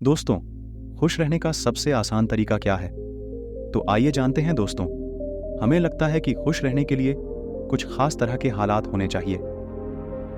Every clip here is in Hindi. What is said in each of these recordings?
दोस्तों, खुश रहने का सबसे आसान तरीका क्या है? तो आइए जानते हैं दोस्तों। हमें लगता है कि खुश रहने के लिए कुछ खास तरह के हालात होने चाहिए,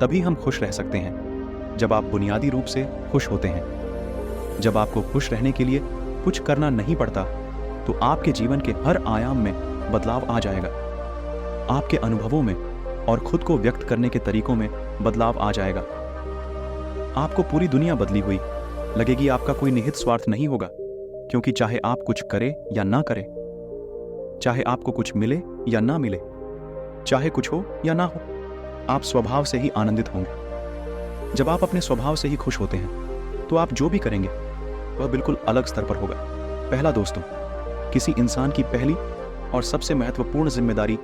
तभी हम खुश रह सकते हैं। जब आप बुनियादी रूप से खुश होते हैं, जब आपको खुश रहने के लिए कुछ करना नहीं पड़ता, तो आपके जीवन के हर आयाम में बदलाव आ जाएगा। आपके अनुभवों में और खुद को व्यक्त करने के तरीकों में बदलाव आ जाएगा। आपको पूरी दुनिया बदली हुई लगेगी। आपका कोई निहित स्वार्थ नहीं होगा, क्योंकि चाहे आप कुछ करें या ना करें, चाहे आपको कुछ मिले या ना मिले, चाहे कुछ हो या ना हो, आप स्वभाव से ही आनंदित होंगे। जब आप अपने स्वभाव से ही खुश होते हैं, तो आप जो भी करेंगे वह बिल्कुल अलग स्तर पर होगा। पहला दोस्तों, किसी इंसान की पहली और सबसे महत्वपूर्ण जिम्मेदारी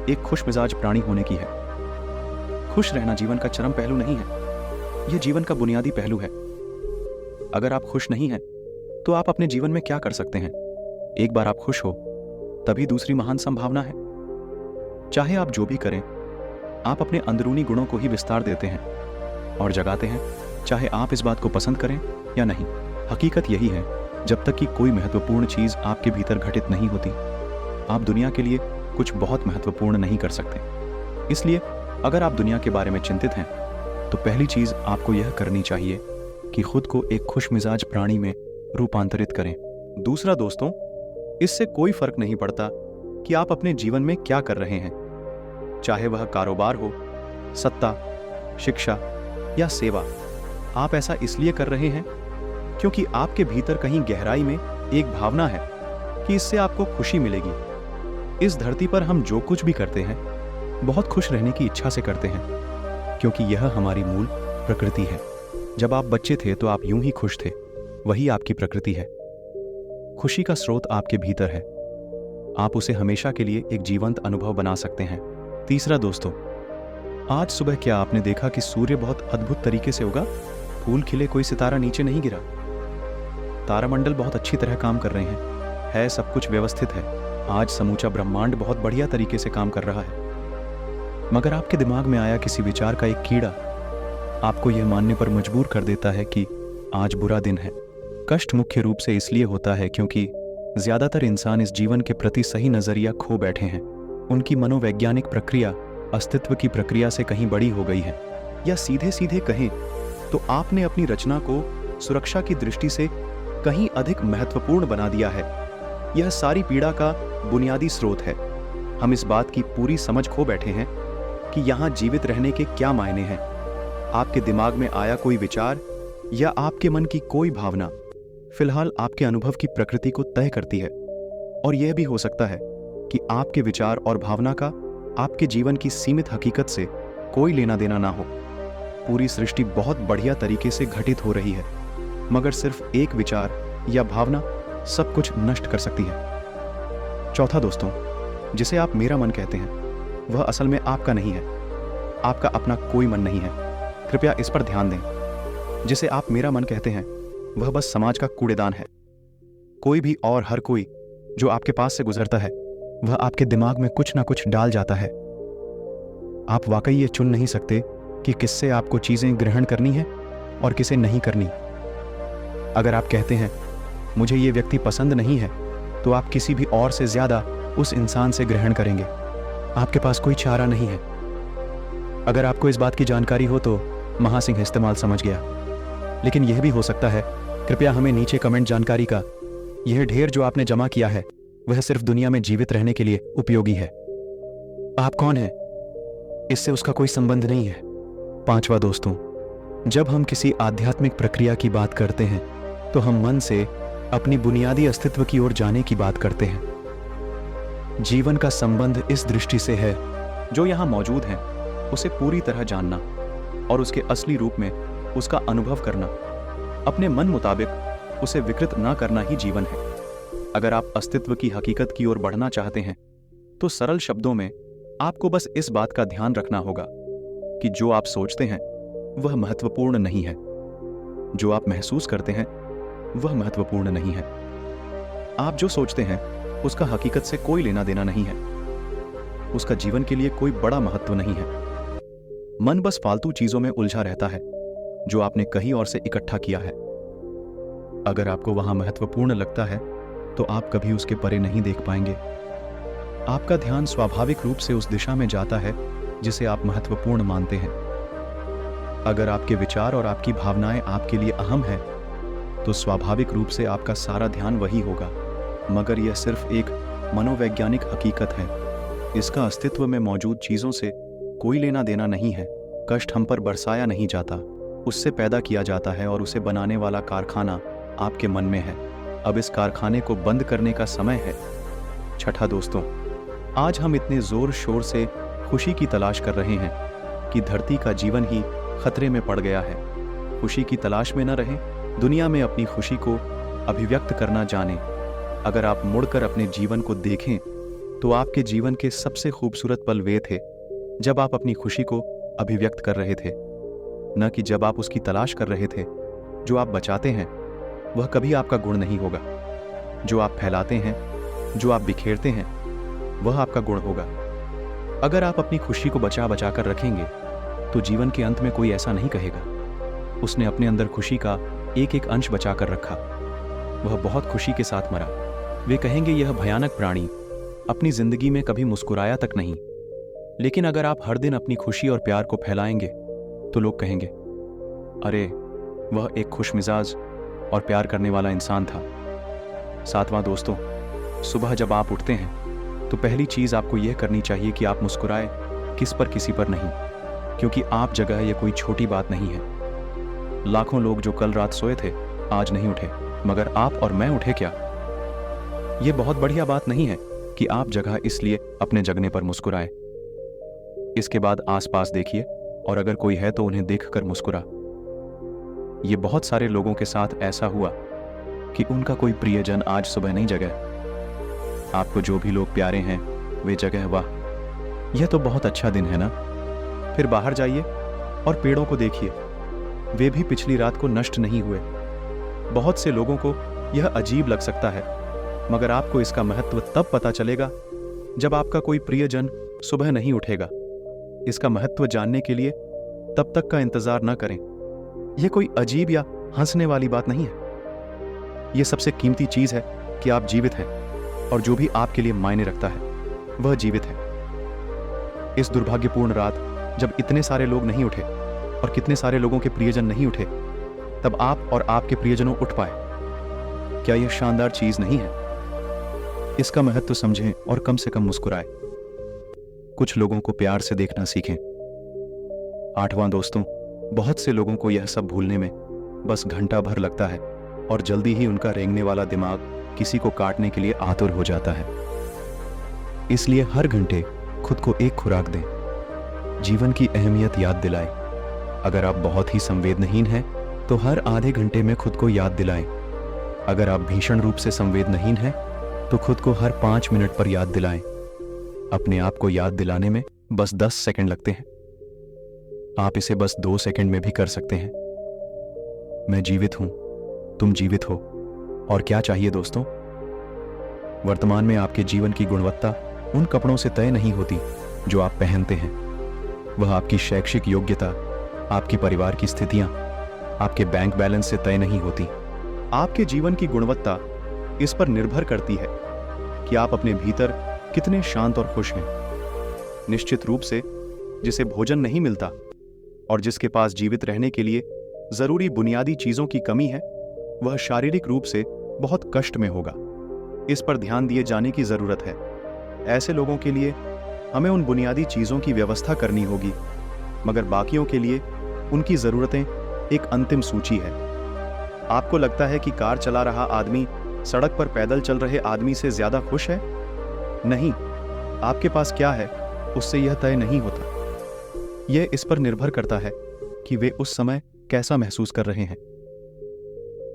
एक खुश मिजाज प्राणी होने की है। खुश रहना जीवन का चरम पहलू नहीं है, यह जीवन का बुनियादी पहलू है। अगर आप खुश नहीं हैं, तो आप अपने जीवन में क्या कर सकते हैं? एक बार आप खुश हो, तभी दूसरी महान संभावना है। चाहे आप जो भी करें, आप अपने अंदरूनी गुणों को ही विस्तार देते हैं और जगाते हैं, चाहे आप इस बात को पसंद करें या नहीं। हकीकत यही है, जब तक कि कोई महत्वपूर्ण चीज आपके भीतर घटित नहीं होती, आप दुनिया के लिए कुछ बहुत महत्वपूर्ण नहीं कर सकते। इसलिए अगर आप दुनिया के बारे में चिंतित हैं, तो पहली चीज आपको यह करनी चाहिए कि खुद को एक खुश मिजाज प्राणी में रूपांतरित करें। दूसरा दोस्तों, इससे कोई फर्क नहीं पड़ता कि आप अपने जीवन में क्या कर रहे हैं, चाहे वह कारोबार हो, सत्ता, शिक्षा या सेवा। आप ऐसा इसलिए कर रहे हैं क्योंकि आपके भीतर कहीं गहराई में एक भावना है कि इससे आपको खुशी मिलेगी। इस धरती पर हम जो कुछ भी करते हैं, बहुत खुश रहने की इच्छा से करते हैं, क्योंकि यह हमारी मूल प्रकृति है। जब आप बच्चे थे तो आप यूं ही खुश थे, वही आपकी प्रकृति है। खुशी का स्रोत आपके भीतर है। आप उसे हमेशा के लिए एक जीवंत अनुभव बना सकते हैं। तीसरा दोस्तों, आज सुबह क्या आपने देखा कि सूर्य बहुत अद्भुत तरीके से उगा? फूल खिले, कोई सितारा नीचे नहीं गिरा। तारामंडल बहुत अच्छी तरह काम कर रहे हैं। सब कुछ व्यवस्थित है। आज समूचा ब्रह्मांड बहुत बढ़िया तरीके से काम कर रहा है। मगर आपके दिमाग में आया किसी विचार का एक कीड़ा आपको यह मानने पर मजबूर कर देता है कि आज बुरा दिन है। कष्ट मुख्य रूप से इसलिए होता है क्योंकि ज्यादातर इंसान इस जीवन के प्रति सही नजरिया खो बैठे हैं। उनकी मनोवैज्ञानिक प्रक्रिया अस्तित्व की प्रक्रिया से कहीं बड़ी हो गई है, या सीधे सीधे कहें तो आपने अपनी रचना को सुरक्षा की दृष्टि से कहीं अधिक महत्वपूर्ण बना दिया है। यह सारी पीड़ा का बुनियादी स्रोत है। हम इस बात की पूरी समझ खो बैठे हैं कि यहाँ जीवित रहने के क्या मायने हैं। आपके दिमाग में आया कोई विचार या आपके मन की कोई भावना फिलहाल आपके अनुभव की प्रकृति को तय करती है, और यह भी हो सकता है कि आपके विचार और भावना का आपके जीवन की सीमित हकीकत से कोई लेना देना ना हो। पूरी सृष्टि बहुत बढ़िया तरीके से घटित हो रही है, मगर सिर्फ एक विचार या भावना सब कुछ नष्ट कर सकती है। चौथा दोस्तों, जिसे आप मेरा मन कहते हैं, वह असल में आपका नहीं है। आपका अपना कोई मन नहीं है। कृपया इस पर ध्यान दें। जिसे आप मेरा मन कहते हैं, वह बस समाज का कूड़ेदान है। कोई भी और हर कोई जो आपके पास से गुजरता है, वह आपके दिमाग में कुछ ना कुछ डाल जाता है। आप वाकई ये चुन नहीं सकते कि किससे आपको चीजें ग्रहण करनी है और किसे नहीं करनी। अगर आप कहते हैं मुझे ये व्यक्ति पसंद नहीं है, तो आप किसी भी और से ज्यादा उस इंसान से ग्रहण करेंगे। आपके पास कोई चारा नहीं है। अगर आपको इस बात की जानकारी हो तो महासिंह इस्तेमाल समझ गया, लेकिन यह भी हो सकता है। कृपया हमें नीचे कमेंट जानकारी का यह ढेर जो आपने जमा किया है, वह सिर्फ दुनिया में जीवित रहने के लिए उपयोगी है। आप कौन हैं, इससे उसका कोई संबंध नहीं है। पांचवा दोस्तों, जब हम किसी आध्यात्मिक प्रक्रिया की बात करते हैं, तो हम मन से अपनी बुनियादी अस्तित्व की ओर जाने की बात करते हैं। जीवन का संबंध इस दृष्टि से है, जो यहाँ मौजूद है उसे पूरी तरह जानना और उसके असली रूप में उसका अनुभव करना, अपने मन मुताबिक उसे विकृत ना करना ही जीवन है। अगर आप अस्तित्व की हकीकत की ओर बढ़ना चाहते हैं, तो सरल शब्दों में आपको बस इस बात का ध्यान रखना होगा कि जो आप सोचते हैं वह महत्वपूर्ण नहीं है, जो आप महसूस करते हैं वह महत्वपूर्ण नहीं है। आप जो सोचते हैं उसका हकीकत से कोई लेना देना नहीं है, उसका जीवन के लिए कोई बड़ा महत्व नहीं है। मन बस फालतू चीजों में उलझा रहता है जो आपने कहीं और से इकट्ठा किया है। अगर आपको वहां महत्वपूर्ण लगता है तो आप कभी उसके परे नहीं देख पाएंगे। आपका ध्यान स्वाभाविक रूप से उस दिशा में जाता है जिसे आप महत्वपूर्ण मानते हैं। अगर आपके विचार और आपकी भावनाएं आपके लिए अहम हैं, तो स्वाभाविक रूप से आपका सारा ध्यान वही होगा। मगर यह सिर्फ एक मनोवैज्ञानिक हकीकत है। इसका अस्तित्व में मौजूद चीजों से कोई लेना देना नहीं है। कष्ट हम पर बरसाया नहीं जाता, उससे पैदा किया जाता है और उसे बनाने वाला कारखाना आपके मन में है। अब इस कारखाने को बंद करने का समय है। छठा दोस्तों, आज हम इतने जोर शोर से खुशी की तलाश कर रहे हैं कि धरती का जीवन ही खतरे में पड़ गया है। खुशी की तलाश में न रहें, दुनिया में अपनी खुशी को अभिव्यक्त करना जानें। अगर आप मुड़कर अपने जीवन को देखें तो आपके जीवन के सबसे खूबसूरत पल वे थे जब आप अपनी खुशी को अभिव्यक्त कर रहे थे, न कि जब आप उसकी तलाश कर रहे थे। जो आप बचाते हैं वह कभी आपका गुण नहीं होगा। जो आप फैलाते हैं, जो आप बिखेरते हैं, वह आपका गुण होगा। अगर आप अपनी खुशी को बचा बचा कर रखेंगे तो जीवन के अंत में कोई ऐसा नहीं कहेगा, उसने अपने अंदर खुशी का एक एक अंश बचा कर रखा, वह बहुत खुशी के साथ मरा। वे कहेंगे यह भयानक प्राणी अपनी जिंदगी में कभी मुस्कुराया तक नहीं। लेकिन अगर आप हर दिन अपनी खुशी और प्यार को फैलाएंगे तो लोग कहेंगे, अरे वह एक खुशमिजाज और प्यार करने वाला इंसान था। सातवां दोस्तों, सुबह जब आप उठते हैं तो पहली चीज आपको यह करनी चाहिए कि आप मुस्कुराएं, किस पर किसी पर नहीं, क्योंकि आप जगह यह कोई छोटी बात नहीं है। लाखों लोग जो कल रात सोए थे आज नहीं उठे, मगर आप और मैं उठे क्या? यह बहुत बढ़िया बात नहीं है कि आप जगह इसलिए अपने जगने पर मुस्कुराएं। इसके बाद आसपास देखिए और अगर कोई है तो उन्हें देखकर मुस्कुरा। ये बहुत सारे लोगों के साथ ऐसा हुआ कि उनका कोई प्रियजन आज सुबह नहीं जगा। आपको जो भी लोग प्यारे हैं वे जगह। वाह, यह तो बहुत अच्छा दिन है ना। फिर बाहर जाइए और पेड़ों को देखिए, वे भी पिछली रात को नष्ट नहीं हुए। बहुत से लोगों को यह अजीब लग सकता है, मगर आपको इसका महत्व तब पता चलेगा जब आपका कोई प्रियजन सुबह नहीं उठेगा। इसका महत्व जानने के लिए तब तक का इंतजार न करें। यह कोई अजीब या हंसने वाली बात नहीं है। यह सबसे कीमती चीज है कि आप जीवित हैं और जो भी आपके लिए मायने रखता है वह जीवित है। इस दुर्भाग्यपूर्ण रात जब इतने सारे लोग नहीं उठे और कितने सारे लोगों के प्रियजन नहीं उठे, तब आप और आपके प्रियजनों उठ पाए। क्या यह शानदार चीज नहीं है? इसका महत्व समझें और कम से कम मुस्कुराएं। कुछ लोगों को प्यार से देखना सीखें। आठवां दोस्तों, बहुत से लोगों को यह सब भूलने में बस घंटा भर लगता है और जल्दी ही उनका रेंगने वाला दिमाग किसी को काटने के लिए आतुर हो जाता है। इसलिए हर घंटे खुद को एक खुराक दें, जीवन की अहमियत याद दिलाएं। अगर आप बहुत ही संवेदनहीन हैं तो हर आधे घंटे में खुद को याद दिलाएं। अगर आप भीषण रूप से संवेदनहीन हैं तो खुद को हर 5 मिनट पर याद दिलाएं। अपने आप को याद दिलाने में बस 10 सेकंड लगते हैं। आप इसे बस 2 सेकंड में भी कर सकते हैं। मैं जीवित हूं, तुम जीवित हो। और क्या चाहिए दोस्तों? वर्तमान में आपके जीवन की गुणवत्ता उन कपड़ों से तय नहीं होती जो आप पहनते हैं। वह आपकी शैक्षिक योग्यता, आपके परिवार की स्थितियां, आपके बैंक बैलेंस से तय नहीं होती। आपके जीवन की गुणवत्ता इस पर निर्भर करती है कि आप अपने भीतर कितने शांत और खुश हैं। निश्चित रूप से जिसे भोजन नहीं मिलता और जिसके पास जीवित रहने के लिए जरूरी बुनियादी चीजों की कमी है, वह शारीरिक रूप से बहुत कष्ट में होगा। इस पर ध्यान दिए जाने की जरूरत है। ऐसे लोगों के लिए हमें उन बुनियादी चीजों की व्यवस्था करनी होगी, मगर बाकियों के लिए उनकी जरूरतें एक अंतिम सूची है। आपको लगता है कि कार चला रहा आदमी सड़क पर पैदल चल रहे आदमी से ज्यादा खुश है? नहीं, आपके पास क्या है उससे यह तय नहीं होता। यह इस पर निर्भर करता है कि वे उस समय कैसा महसूस कर रहे हैं।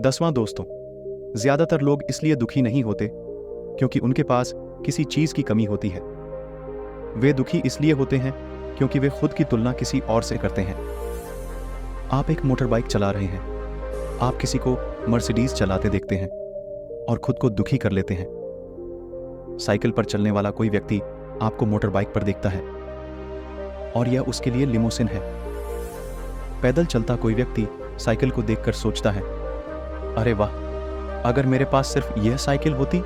10वां दोस्तों, ज्यादातर लोग इसलिए दुखी नहीं होते क्योंकि उनके पास किसी चीज की कमी होती है। वे दुखी इसलिए होते हैं क्योंकि वे खुद की तुलना किसी और से करते हैं। आप एक मोटर बाइक चला रहे हैं, आप किसी को मर्सिडीज चलाते देखते हैं और खुद को दुखी कर लेते हैं। साइकिल पर चलने वाला कोई व्यक्ति आपको मोटर बाइक पर देखता है और यह उसके लिए लिमोसिन है। पैदल चलता कोई व्यक्ति साइकिल को देखकर सोचता है, अरे वाह, अगर मेरे पास सिर्फ यह साइकिल होती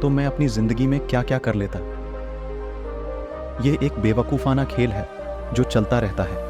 तो मैं अपनी जिंदगी में क्या क्या कर लेता। यह एक बेवकूफाना खेल है जो चलता रहता है।